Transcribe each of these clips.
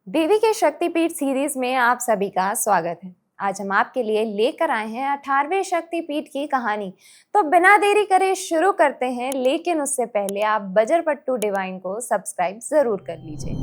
देवी के शक्तिपीठ सीरीज में आप सभी का स्वागत है। आज हम आपके लिए लेकर आए हैं 18वें शक्तिपीठ की कहानी। तो बिना देरी करे शुरू करते हैं, लेकिन उससे पहले आप बजरपट्टू डिवाइन को सब्सक्राइब जरूर कर लीजिए।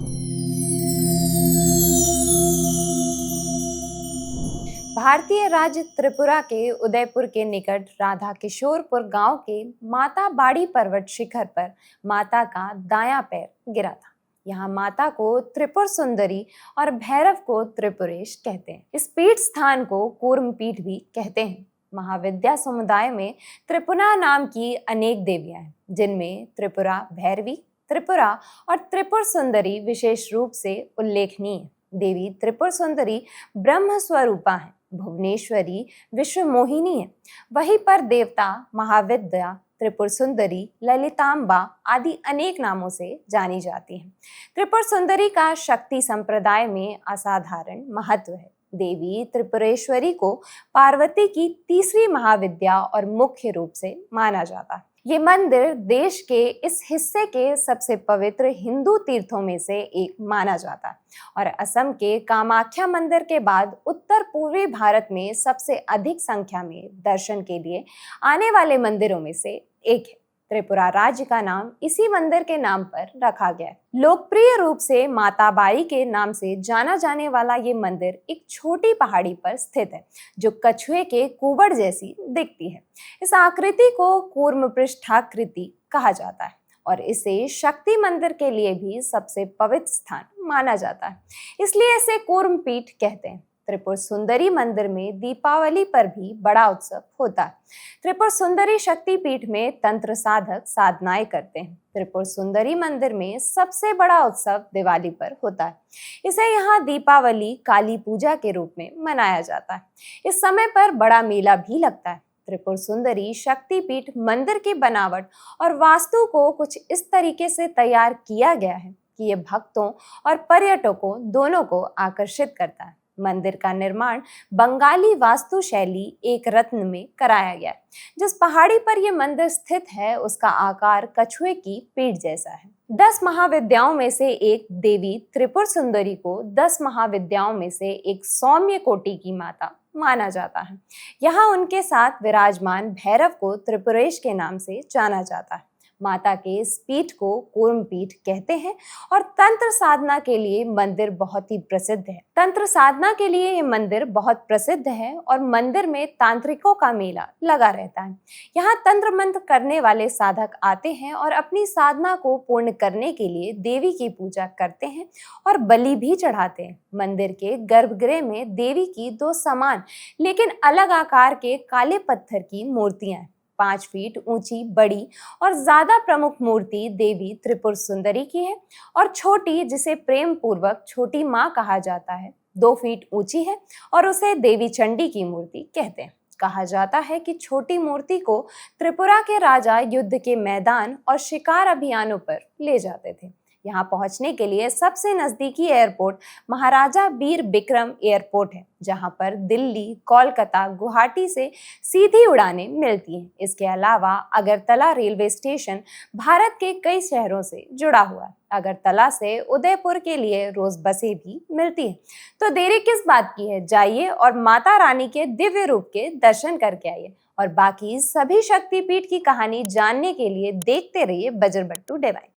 भारतीय राज्य त्रिपुरा के उदयपुर के निकट राधा किशोरपुर गांव के माता बाड़ी पर्वत शिखर पर माता का दायां पैर गिरा था। यहाँ माता को त्रिपुर सुंदरी और भैरव को त्रिपुरेश कहते हैं। इस पीठ स्थान को कूर्म पीठ भी कहते हैं। महाविद्या समुदाय में त्रिपुरा नाम की अनेक देवियां हैं, जिनमें त्रिपुरा भैरवी, त्रिपुरा और त्रिपुर सुंदरी विशेष रूप से उल्लेखनीय है। देवी त्रिपुर सुंदरी ब्रह्म स्वरूपा है, भुवनेश्वरी विश्व मोहिनी है। वहीं पर देवता महाविद्या, त्रिपुर सुंदरी, ललितांबा आदि अनेक नामों से जानी जाती हैं। त्रिपुर सुंदरी का शक्ति संप्रदाय में असाधारण महत्व है। देवी त्रिपुरेश्वरी को पार्वती की तीसरी महाविद्या और मुख्य रूप से माना जाता है। ये मंदिर देश के इस हिस्से के सबसे पवित्र हिंदू तीर्थों में से एक माना जाता है और असम के कामाख्या मंदिर के बाद उत्तर पूर्वी भारत में सबसे अधिक संख्या में दर्शन के लिए आने वाले मंदिरों में से एक है। त्रिपुरा राज्य का नाम इसी मंदिर के नाम पर रखा गया है। लोकप्रिय रूप से माता बाई के नाम से जाना जाने वाला ये मंदिर एक छोटी पहाड़ी पर स्थित है, जो कछुए के कुबड़ जैसी दिखती है। इस आकृति को कूर्म पृष्ठाकृति कहा जाता है और इसे शक्ति मंदिर के लिए भी सबसे पवित्र स्थान माना जाता है, इसलिए इसे कूर्म पीठ कहते हैं। त्रिपुर सुंदरी मंदिर में दीपावली पर भी बड़ा उत्सव होता है। त्रिपुर सुंदरी शक्ति पीठ में तंत्र साधक साधनाएं करते हैं। त्रिपुर सुंदरी मंदिर में सबसे बड़ा उत्सव दिवाली पर होता है। इसे यहाँ दीपावली काली पूजा के रूप में मनाया जाता है। इस समय पर बड़ा मेला भी लगता है। त्रिपुर सुंदरी शक्तिपीठ मंदिर की बनावट और वास्तु को कुछ इस तरीके से तैयार किया गया है कि ये भक्तों और पर्यटकों दोनों को आकर्षित करता है। मंदिर का निर्माण बंगाली वास्तु शैली एक रत्न में कराया गया है। जिस पहाड़ी पर यह मंदिर स्थित है, उसका आकार कछुए की पीठ जैसा है। 10 महाविद्याओं में से एक देवी त्रिपुर सुंदरी को 10 महाविद्याओं में से एक सौम्य कोटि की माता माना जाता है। यहाँ उनके साथ विराजमान भैरव को त्रिपुरेश के नाम से जाना जाता है। माता के इस पीठ को कूर्म पीठ कहते हैं और तंत्र साधना के लिए मंदिर बहुत ही प्रसिद्ध है। तंत्र साधना के लिए ये मंदिर बहुत प्रसिद्ध है और मंदिर में तांत्रिकों का मेला लगा रहता है। यहाँ तंत्र मंत्र करने वाले साधक आते हैं और अपनी साधना को पूर्ण करने के लिए देवी की पूजा करते हैं और बलि भी चढ़ाते हैं। मंदिर के गर्भगृह में देवी की 2 समान लेकिन अलग आकार के काले पत्थर की मूर्तियां हैं। 5 फीट ऊंची बड़ी और ज्यादा प्रमुख मूर्ति देवी त्रिपुर सुंदरी की है और छोटी, जिसे प्रेम पूर्वक छोटी माँ कहा जाता है, 2 फीट ऊंची है और उसे देवी चंडी की मूर्ति कहते हैं। कहा जाता है कि छोटी मूर्ति को त्रिपुरा के राजा युद्ध के मैदान और शिकार अभियानों पर ले जाते थे। यहाँ पहुंचने के लिए सबसे नजदीकी एयरपोर्ट महाराजा वीर बिक्रम एयरपोर्ट है, जहां पर दिल्ली, कोलकाता, गुवाहाटी से सीधी उड़ानें मिलती हैं। इसके अलावा अगरतला रेलवे स्टेशन भारत के कई शहरों से जुड़ा हुआ है। अगरतला से उदयपुर के लिए रोज बसें भी मिलती हैं। तो देरी किस बात की है, जाइए और माता रानी के दिव्य रूप के दर्शन करके आइए। और बाकी सभी शक्तिपीठ की कहानी जानने के लिए देखते रहिए बजरपट्टू डिवाइन।